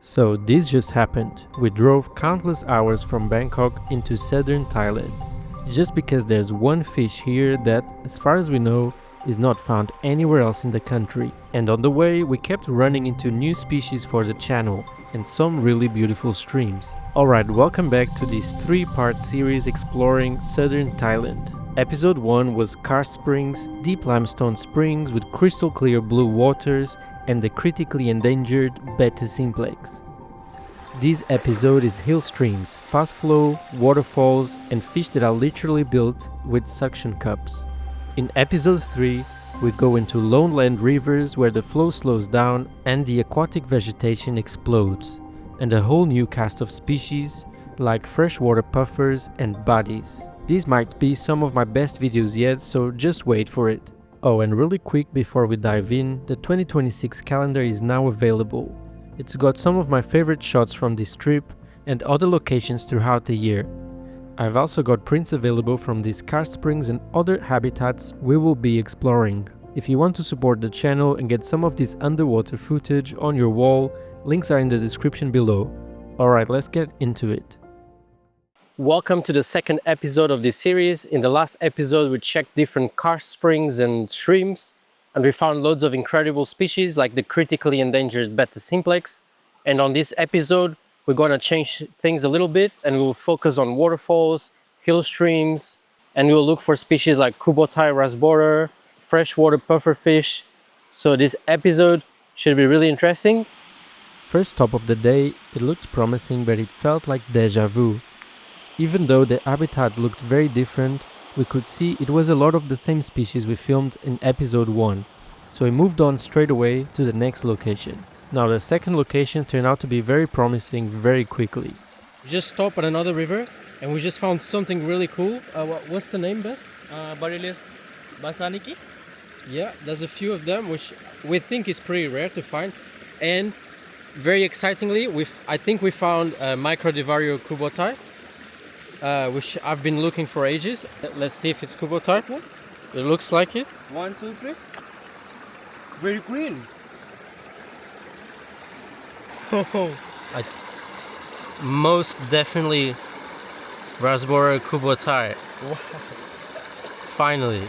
So this just happened. We drove countless hours from Bangkok into southern Thailand, just because there's one fish here that, as far as we know, is not found anywhere else in the country. And on the way, we kept running into new species for the channel and some really beautiful streams. Alright, welcome back to this 3-part series exploring southern Thailand. Episode 1 was karst springs, deep limestone springs with crystal clear blue waters, and the critically endangered beta simplex. This episode is hill streams, fast flow, waterfalls, and fish that are literally built with suction cups. In episode 3, we go into lowland rivers where the flow slows down and the aquatic vegetation explodes, and a whole new cast of species like freshwater puffers and bodies. These might be some of my best videos yet, so just wait for it. Oh, and really quick before we dive in, the 2026 calendar is now available. It's got some of my favorite shots from this trip and other locations throughout the year. I've also got prints available from these karst springs and other habitats we will be exploring. If you want to support the channel and get some of this underwater footage on your wall, links are in the description below. Alright, let's get into it. Welcome to the second episode of this series. In the last episode we checked different karst springs and streams, and we found loads of incredible species like the critically endangered beta simplex. And on this episode we're gonna change things a little bit and we'll focus on waterfalls, hill streams, and we'll look for species like kubotai rasborer, freshwater pufferfish. So this episode should be really interesting. First stop of the day, it looked promising, but it felt like deja vu. Even though the habitat looked very different, we could see it was a lot of the same species we filmed in episode 1. So we moved on straight away to the next location. Now the second location turned out to be very promising very quickly. We just stopped at another river and we just found something really cool. What's the name, Beth? Barilis basaniki. Yeah, there's a few of them which we think is pretty rare to find. And very excitingly, I think we found Microdivario kubotai. Which I've been looking for ages. Let's see if it's kubotai. It looks like it. 1, 2, 3. Very green. Most definitely Rasborer kubotai. Wow. Finally.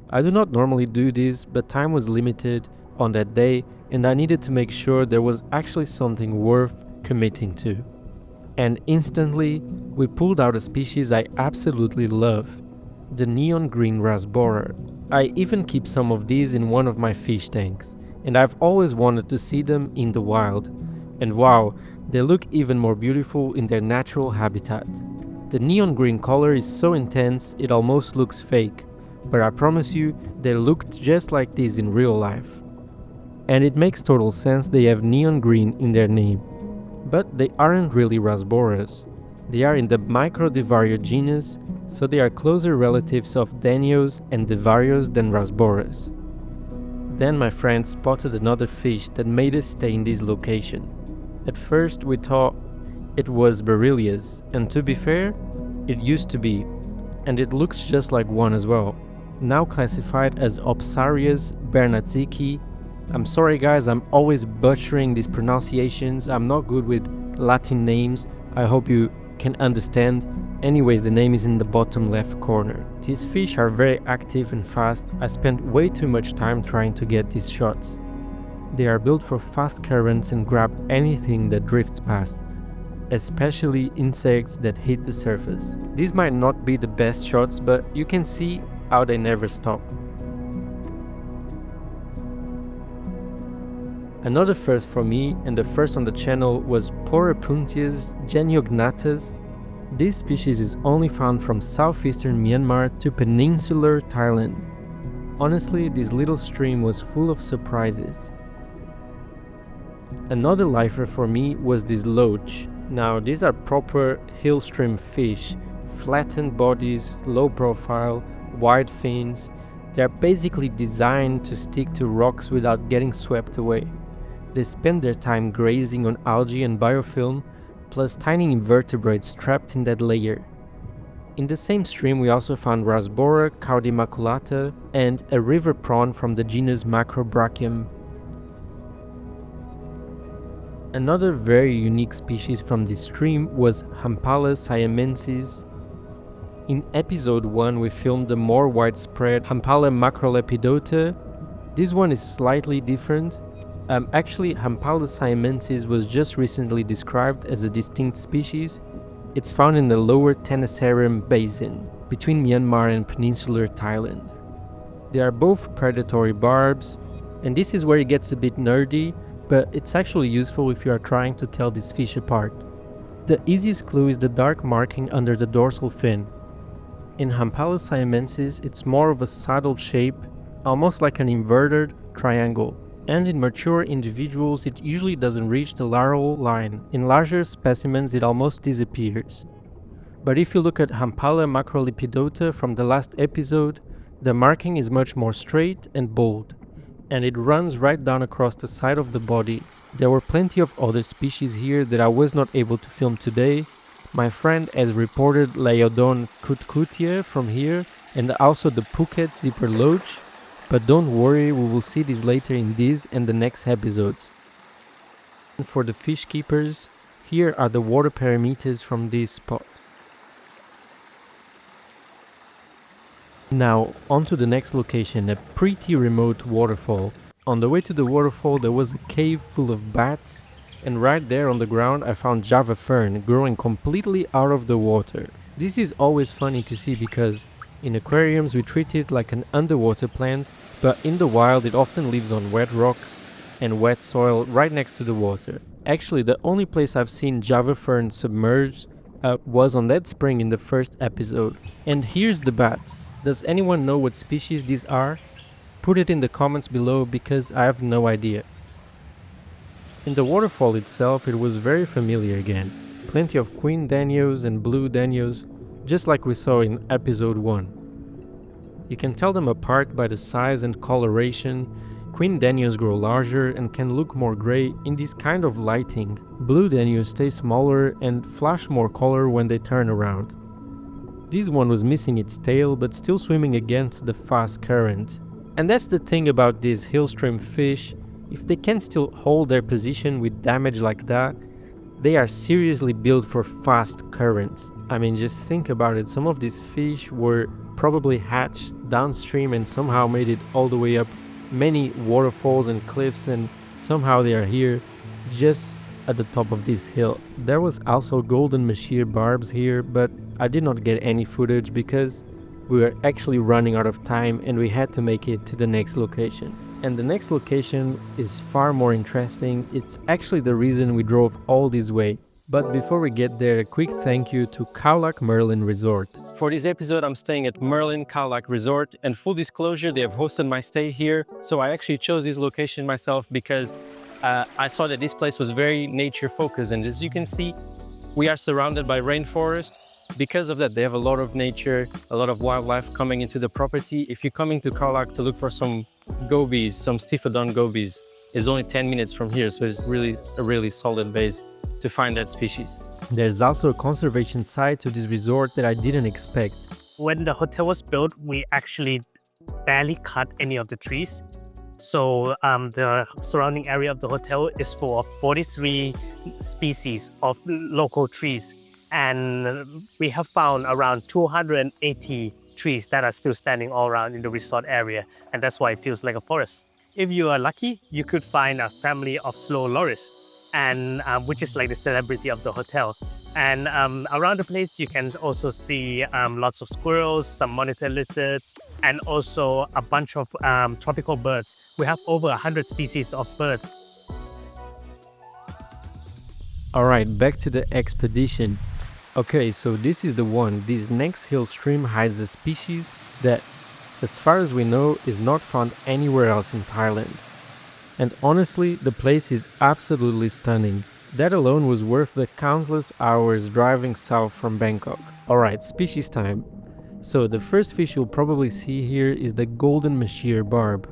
I do not normally do this, but time was limited on that day and I needed to make sure there was actually something worth committing to. And instantly, we pulled out a species I absolutely love, the neon green rasborer. I even keep some of these in one of my fish tanks, and I've always wanted to see them in the wild. And wow, they look even more beautiful in their natural habitat. The neon green color is so intense it almost looks fake, but I promise you, they looked just like this in real life. And it makes total sense they have neon green in their name. But they aren't really rasborers. They are in the Microdivario genus, so they are closer relatives of Danios and Divarios than rasborers. Then my friend spotted another fish that made us stay in this location. At first we thought it was Beryllias, and to be fair, it used to be, and it looks just like one as well. Now classified as Opsarias bernatziki. I'm sorry guys, I'm always butchering these pronunciations. I'm not good with Latin names. I hope you can understand. Anyways, the name is in the bottom left corner. These fish are very active and fast. I spent way too much time trying to get these shots. They are built for fast currents and grab anything that drifts past, especially insects that hit the surface. These might not be the best shots, but you can see how they never stop. Another first for me, and the first on the channel, was Porapuntias geniognatus. This species is only found from southeastern Myanmar to peninsular Thailand. Honestly, this little stream was full of surprises. Another lifer for me was this loach. Now these are proper hill stream fish, flattened bodies, low profile, wide fins. They are basically designed to stick to rocks without getting swept away. They spend their time grazing on algae and biofilm, plus tiny invertebrates trapped in that layer. In the same stream we also found Rasborer caudimaculata and a river prawn from the genus Macrobrachium. Another very unique species from this stream was Hampala siamensis. In episode 1 we filmed the more widespread Hampala macrolepidota. This one is slightly different. Actually, Hampala siamensis was just recently described as a distinct species. It's found in the lower Tenasserim basin, between Myanmar and peninsular Thailand. They are both predatory barbs, and this is where it gets a bit nerdy, but it's actually useful if you are trying to tell these fish apart. The easiest clue is the dark marking under the dorsal fin. In Hampala siamensis, it's more of a saddle shape, almost like an inverted triangle. And in mature individuals it usually doesn't reach the lateral line. In larger specimens it almost disappears. But if you look at Hampala macrolepidota from the last episode, the marking is much more straight and bold, and it runs right down across the side of the body. There were plenty of other species here that I was not able to film today. My friend has reported Laodon kutkutia from here, and also the Phuket zipper loach. But don't worry, we will see this later in this and the next episodes. And for the fish keepers, here are the water parameters from this spot. Now, on to the next location, a pretty remote waterfall. On the way to the waterfall there was a cave full of bats, and right there on the ground I found Java fern growing completely out of the water. This is always funny to see because in aquariums we treat it like an underwater plant, but in the wild it often lives on wet rocks and wet soil right next to the water. Actually, the only place I've seen Java fern submerged was on that spring in the first episode. And here's the bats. Does anyone know what species these are? Put it in the comments below because I have no idea. In the waterfall itself it was very familiar again. Plenty of queen danios and blue danios, just like we saw in episode 1. You can tell them apart by the size and coloration. Queen danios grow larger and can look more grey in this kind of lighting. Blue danios stay smaller and flash more color when they turn around. This one was missing its tail but still swimming against the fast current. And that's the thing about these hillstream fish. If they can still hold their position with damage like that, they are seriously built for fast currents. I mean, just think about it. Some of these fish were probably hatched downstream and somehow made it all the way up many waterfalls and cliffs, and somehow they are here just at the top of this hill. There was also golden mashir barbs here, but I did not get any footage because we were actually running out of time and we had to make it to the next location. And the next location is far more interesting. It's actually the reason we drove all this way. But before we get there, a quick thank you to Khao Lak Merlin Resort. For this episode, I'm staying at Merlin Khao Lak Resort, and full disclosure, they have hosted my stay here. So I actually chose this location myself because I saw that this place was very nature focused, and as you can see, we are surrounded by rainforest. Because of that, they have a lot of nature, a lot of wildlife coming into the property. If you're coming to Khao Lak to look for some gobies, some Stiphodon gobies, it's only 10 minutes from here, so it's really a really solid base to find that species. There's also a conservation side to this resort that I didn't expect. When the hotel was built, we actually barely cut any of the trees. So the surrounding area of the hotel is full of 43 species of local trees. And we have found around 280 trees that are still standing all around in the resort area. And that's why it feels like a forest. If you are lucky, you could find a family of slow loris, and which is like the celebrity of the hotel. And around the place, you can also see lots of squirrels, some monitor lizards, and also a bunch of tropical birds. We have over 100 species of birds. Alright, back to the expedition. Okay, so this is the one. This next hill stream hides a species that, as far as we know, is not found anywhere else in Thailand. And honestly, the place is absolutely stunning. That alone was worth the countless hours driving south from Bangkok. Alright, species time. So the first fish you'll probably see here is the golden mashir barb.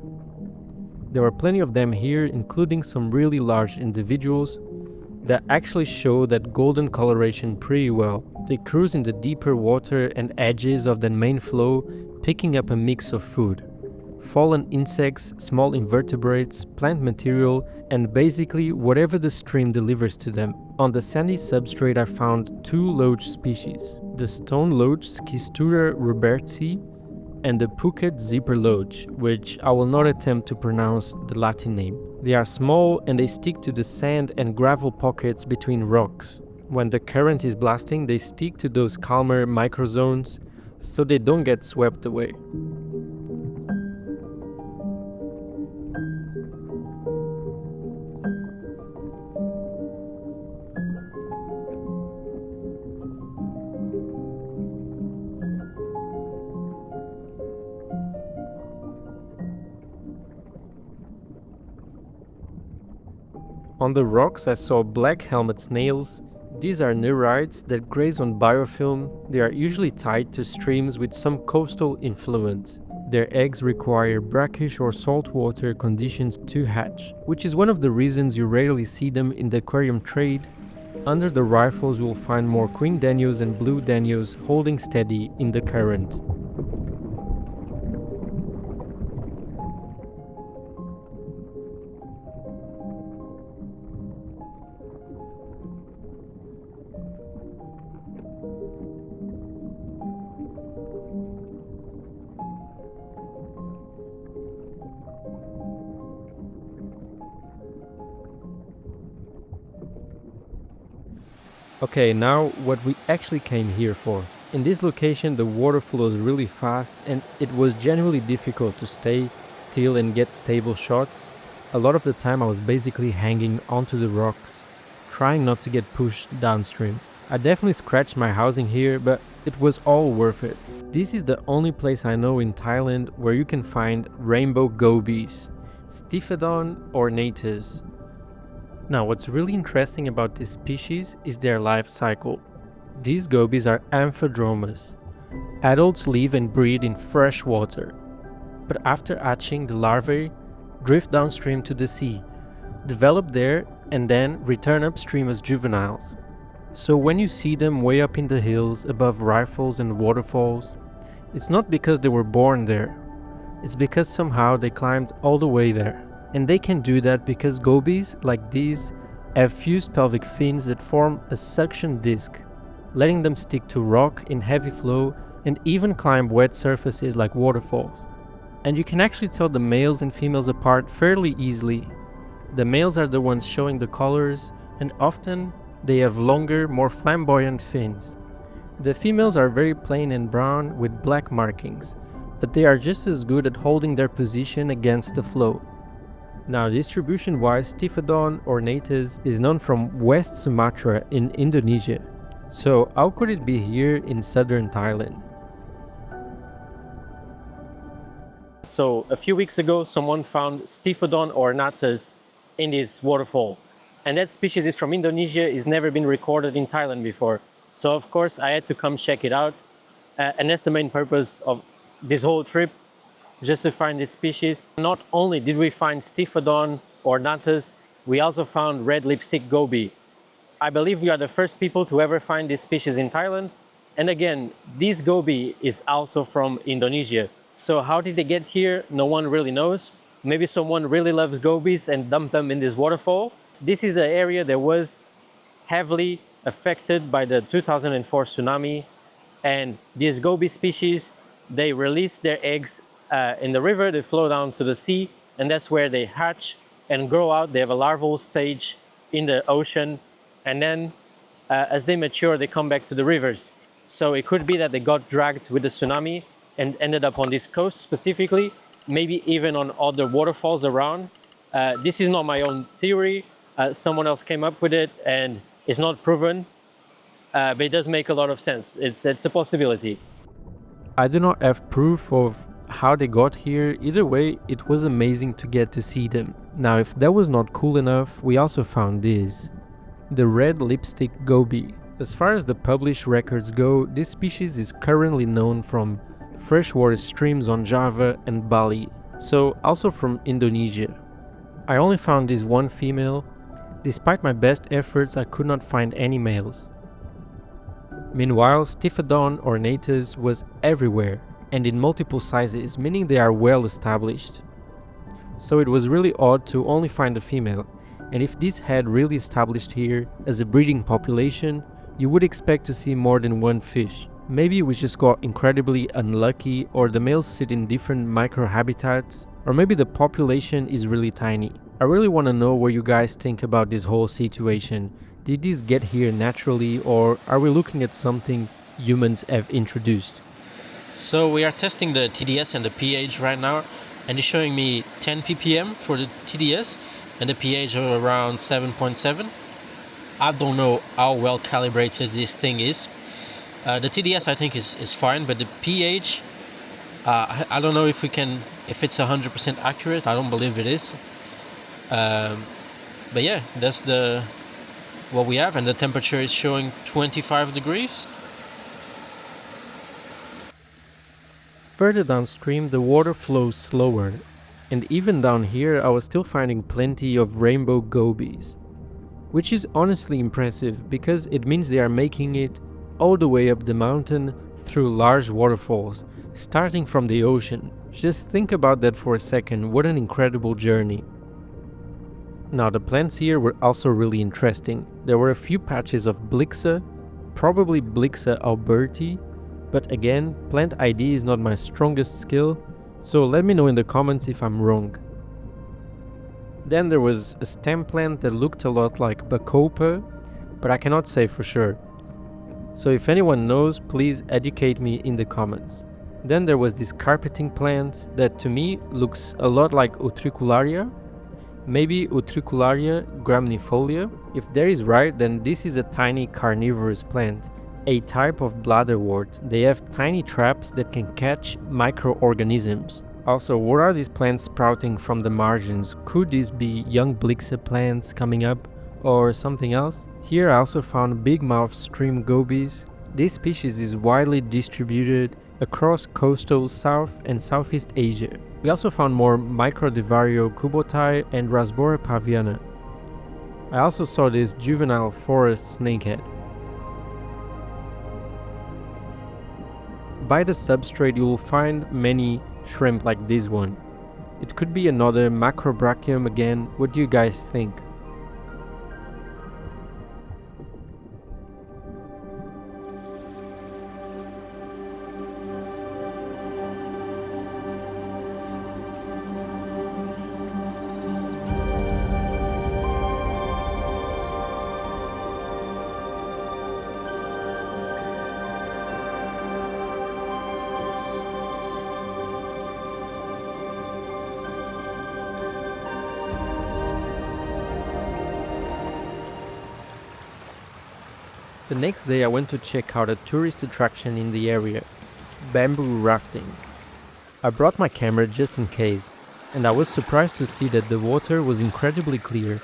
There were plenty of them here, including some really large individuals that actually show that golden coloration pretty well. They cruise in the deeper water and edges of the main flow, picking up a mix of food. fallen insects, small invertebrates, plant material, and basically whatever the stream delivers to them. On the sandy substrate I found 2 loach species, the stone loach Schistura robertsi and the Phuket zipper loach, which I will not attempt to pronounce the Latin name. They are small and they stick to the sand and gravel pockets between rocks. When the current is blasting, they stick to those calmer microzones so they don't get swept away. On the rocks I saw black helmet snails. These are neurites that graze on biofilm. They are usually tied to streams with some coastal influence. Their eggs require brackish or saltwater conditions to hatch, which is one of the reasons you rarely see them in the aquarium trade. Under the riffles you will find more queen danios and blue danios holding steady in the current. Okay, now what we actually came here for. In this location the water flows really fast and it was genuinely difficult to stay still and get stable shots. A lot of the time I was basically hanging onto the rocks, trying not to get pushed downstream. I definitely scratched my housing here, but it was all worth it. This is the only place I know in Thailand where you can find rainbow gobies, Stiphodon ornatus. Now, what's really interesting about this species is their life cycle. These gobies are amphidromous. Adults live and breed in fresh water, but after hatching, the larvae drift downstream to the sea, develop there, and then return upstream as juveniles. So when you see them way up in the hills above riffles and waterfalls, it's not because they were born there. It's because somehow they climbed all the way there. And they can do that because gobies, like these, have fused pelvic fins that form a suction disc, letting them stick to rock in heavy flow and even climb wet surfaces like waterfalls. And you can actually tell the males and females apart fairly easily. The males are the ones showing the colors, and often they have longer, more flamboyant fins. The females are very plain and brown with black markings, but they are just as good at holding their position against the flow. Now, distribution-wise, Stiphodon ornatus is known from West Sumatra in Indonesia. So how could it be here in southern Thailand? So a few weeks ago, someone found Stiphodon ornatus in this waterfall. And that species is from Indonesia, it's never been recorded in Thailand before. So of course I had to come check it out. And that's the main purpose of this whole trip, just to find this species. Not only did we find Stiphodon ornatus, we also found red lipstick goby. I believe we are the first people to ever find this species in Thailand. And again, this goby is also from Indonesia. So how did they get here? No one really knows. Maybe someone really loves gobies and dumped them in this waterfall. This is an area that was heavily affected by the 2004 tsunami. And these goby species, they release their eggs in the river, they flow down to the sea, and that's where they hatch and grow out. They have a larval stage in the ocean, and then as they mature, they come back to the rivers. So it could be that they got dragged with the tsunami and ended up on this coast specifically, maybe even on other waterfalls around. This is not my own theory. Someone else came up with it, and it's not proven, but it does make a lot of sense. It's a possibility. I do not have proof of how they got here. Either way, it was amazing to get to see them. Now, if that was not cool enough, we also found this, the red lipstick goby. As far as the published records go, this species is currently known from freshwater streams on Java and Bali, so also from Indonesia. I only found this one female. Despite my best efforts, I could not find any males. Meanwhile, Stiphodon ornatus was everywhere. and in multiple sizes, meaning they are well established. So it was really odd to only find a female, and if this had really established here as a breeding population, you would expect to see more than one fish. Maybe we just got incredibly unlucky, or the males sit in different microhabitats, or maybe the population is really tiny. I really want to know what you guys think about this whole situation. Did these get here naturally, or are we looking at something humans have introduced? So we are testing the TDS and the pH right now, and it's showing me 10 ppm for the TDS and the pH of around 7.7. I don't know how well calibrated this thing is. The TDS I think is fine, but the pH, I don't know if it's 100% accurate. I don't believe it is. But yeah, that's what we have, and the temperature is showing 25 degrees. Further downstream, the water flows slower, and even down here I was still finding plenty of rainbow gobies, which is honestly impressive because it means they are making it all the way up the mountain through large waterfalls, starting from the ocean. Just think about that for a second, what an incredible journey. Now the plants here were also really interesting. There were a few patches of Blixa, probably Blixa alberti, but again, plant ID is not my strongest skill, so let me know in the comments if I'm wrong. Then there was a stem plant that looked a lot like Bacopa, but I cannot say for sure. So if anyone knows, please educate me in the comments. Then there was this carpeting plant that to me looks a lot like Utricularia, maybe Utricularia graminifolia. If that is right, then this is a tiny carnivorous plant, a type of bladderwort. They have tiny traps that can catch microorganisms. Also, what are these plants sprouting from the margins? Could these be young Blixa plants coming up, or something else? Here I also found big mouth stream gobies. This species is widely distributed across coastal South and Southeast Asia. We also found more Microdivario kubotai and Rasbora paviana. I also saw this juvenile forest snakehead. By the substrate you will find many shrimp like this one. It could be another Macrobrachium again. What do you guys think? The next day I went to check out a tourist attraction in the area, bamboo rafting. I brought my camera just in case, and I was surprised to see that the water was incredibly clear.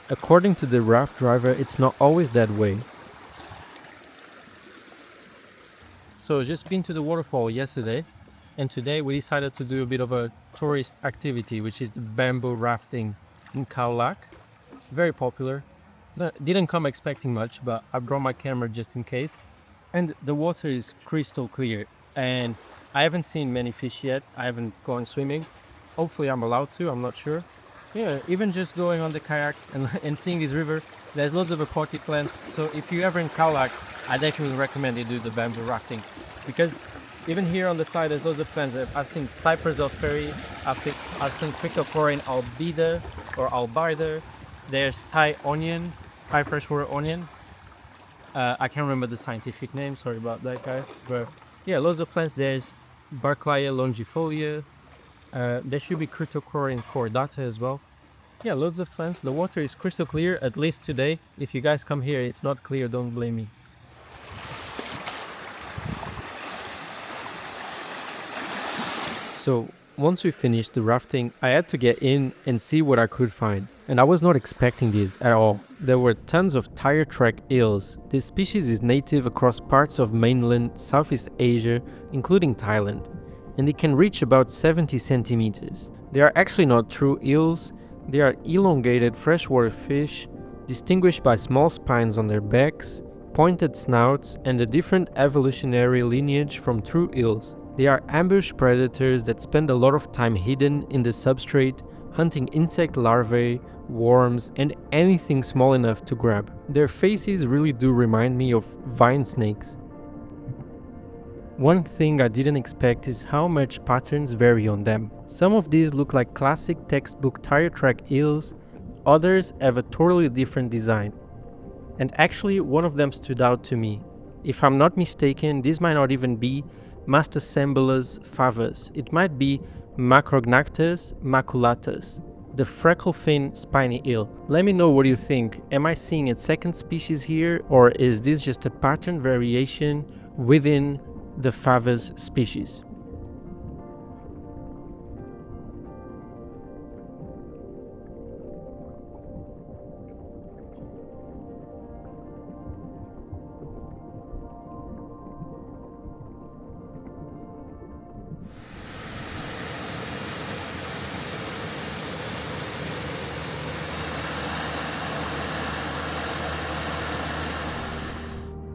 According to the raft driver, it's not always that way. So just been to the waterfall yesterday, and today we decided to do a bit of a tourist activity, which is the bamboo rafting in Khao Lak. Very popular. Didn't come expecting much, but I brought my camera just in case. And the water is crystal clear, and I haven't seen many fish yet. I haven't gone swimming. Hopefully I'm allowed to, I'm not sure. Yeah, even just going on the kayak and seeing this river, there's loads of aquatic plants. So if you're ever in Khao Lak, I definitely recommend you do the bamboo rafting, because even here on the side there's loads of plants. I've seen Cypress elferi, I've seen Cryptocorin albida or albida. There's Thai onion, Thai freshwater onion. I can't remember the scientific name, sorry about that guys. But yeah, loads of plants. There's Barclaya longifolia. There should be Cryptocorin cordata as well. Yeah, loads of plants. The water is crystal clear, at least today. If you guys come here, it's not clear, don't blame me. So once we finished the rafting, I had to get in and see what I could find. And I was not expecting this at all. There were tons of tire track eels. This species is native across parts of mainland Southeast Asia, including Thailand, and it can reach about 70 centimeters. They are actually not true eels. They are elongated freshwater fish, distinguished by small spines on their backs pointed snouts, and a different evolutionary lineage from true eels. They are ambush predators that spend a lot of time hidden in the substrate, hunting insect larvae, worms, and anything small enough to grab. Their faces really do remind me of vine snakes. One thing I didn't expect is how much patterns vary on them. Some of these look like classic textbook tire track eels, others have a totally different design. And actually, one of them stood out to me. If I'm not mistaken, this might not even be Masticembulus favus. It might be Macrognactus maculatus, the freckle-fin spiny eel. Let me know what you think. Am I seeing a second species here, or is this just a pattern variation within the favus species?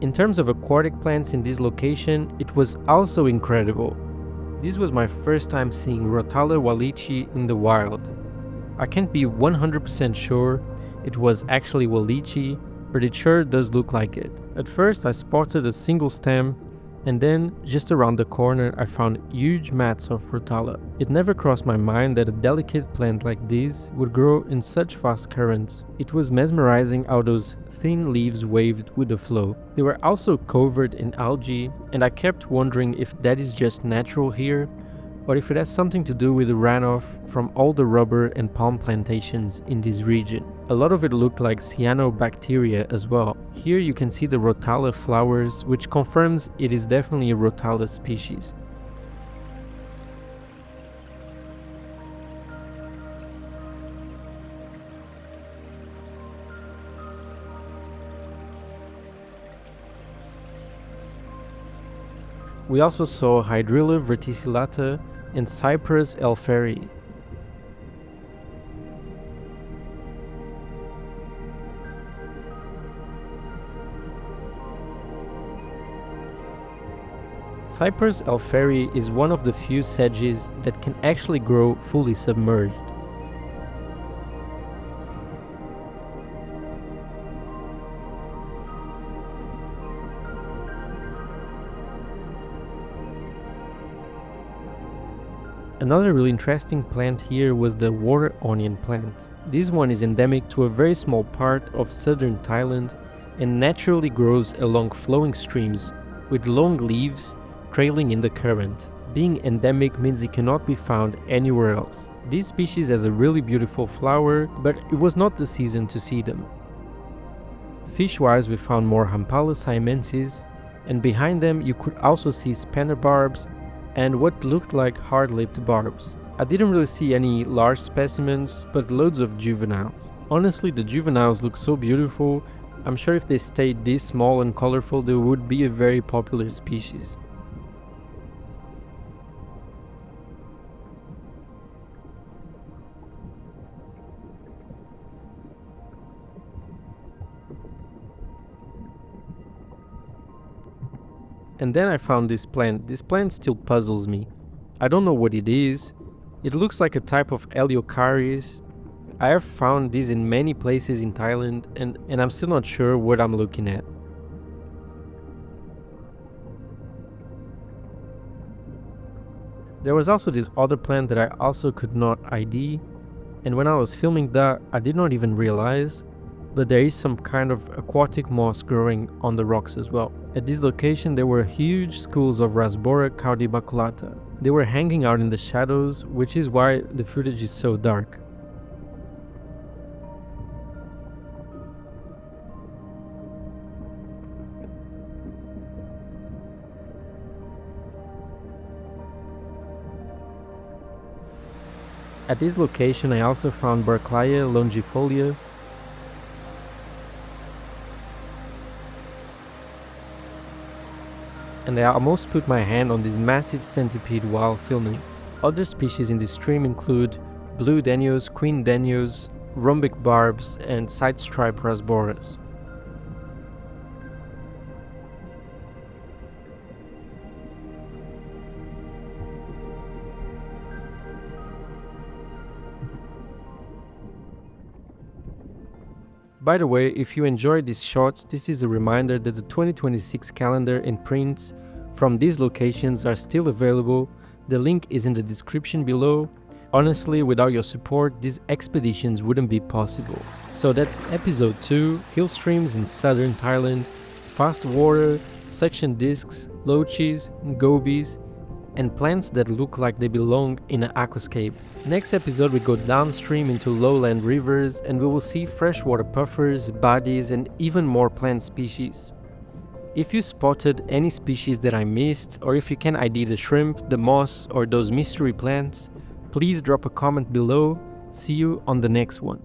In terms of aquatic plants in this location, it was also incredible. This was my first time seeing Rotala wallichii in the wild. I can't be 100% sure it was actually wallichii, but it sure does look like it. At first I spotted a single stem, and then just around the corner I found huge mats of Rotala. It never crossed my mind that a delicate plant like this would grow in such fast currents. It was mesmerizing how those thin leaves waved with the flow. They were also covered in algae, and I kept wondering if that is just natural here, or if it has something to do with the runoff from all the rubber and palm plantations in this region. A lot of it looked like cyanobacteria as well. Here you can see the Rotala flowers, which confirms it is definitely a Rotala species. We also saw Hydrilla verticillata and Cyprus elferi. Cyprus elferi is one of the few sedges that can actually grow fully submerged. Another really interesting plant here was the water onion plant. This one is endemic to a very small part of southern Thailand and naturally grows along flowing streams with long leaves trailing in the current. Being endemic means it cannot be found anywhere else. This species has a really beautiful flower, but it was not the season to see them. Fish-wise, we found more Hampala siamensis, and behind them you could also see spanner barbs and what looked like hard-lipped barbs. I didn't really see any large specimens, but loads of juveniles. Honestly, the juveniles look so beautiful. I'm sure if they stayed this small and colorful, they would be a very popular species. And then I found this plant. This plant still puzzles me. I don't know what it is. It looks like a type of Eleucharis. I have found these in many places in Thailand and I'm still not sure what I'm looking at. There was also this other plant that I also could not ID, and when I was filming that I did not even realize, but there is some kind of aquatic moss growing on the rocks as well. At this location there were huge schools of Rasbora caudimaculata. They were hanging out in the shadows, which is why the footage is so dark. At this location I also found Barclaya longifolia, and I almost put my hand on this massive centipede while filming. Other species in this stream include blue denios, queen denios, rhombic barbs, and side stripe rasboras. By the way, if you enjoyed these shots, this is a reminder that the 2026 calendar and prints from these locations are still available. The link is in the description below. Honestly, without your support, these expeditions wouldn't be possible. So that's episode 2, hill streams in southern Thailand, fast water, suction discs, loaches, gobies, and plants that look like they belong in an aquascape. Next episode we go downstream into lowland rivers and we will see freshwater puffers, bodies, and even more plant species. If you spotted any species that I missed, or if you can ID the shrimp, the moss, or those mystery plants, please drop a comment below. See you on the next one.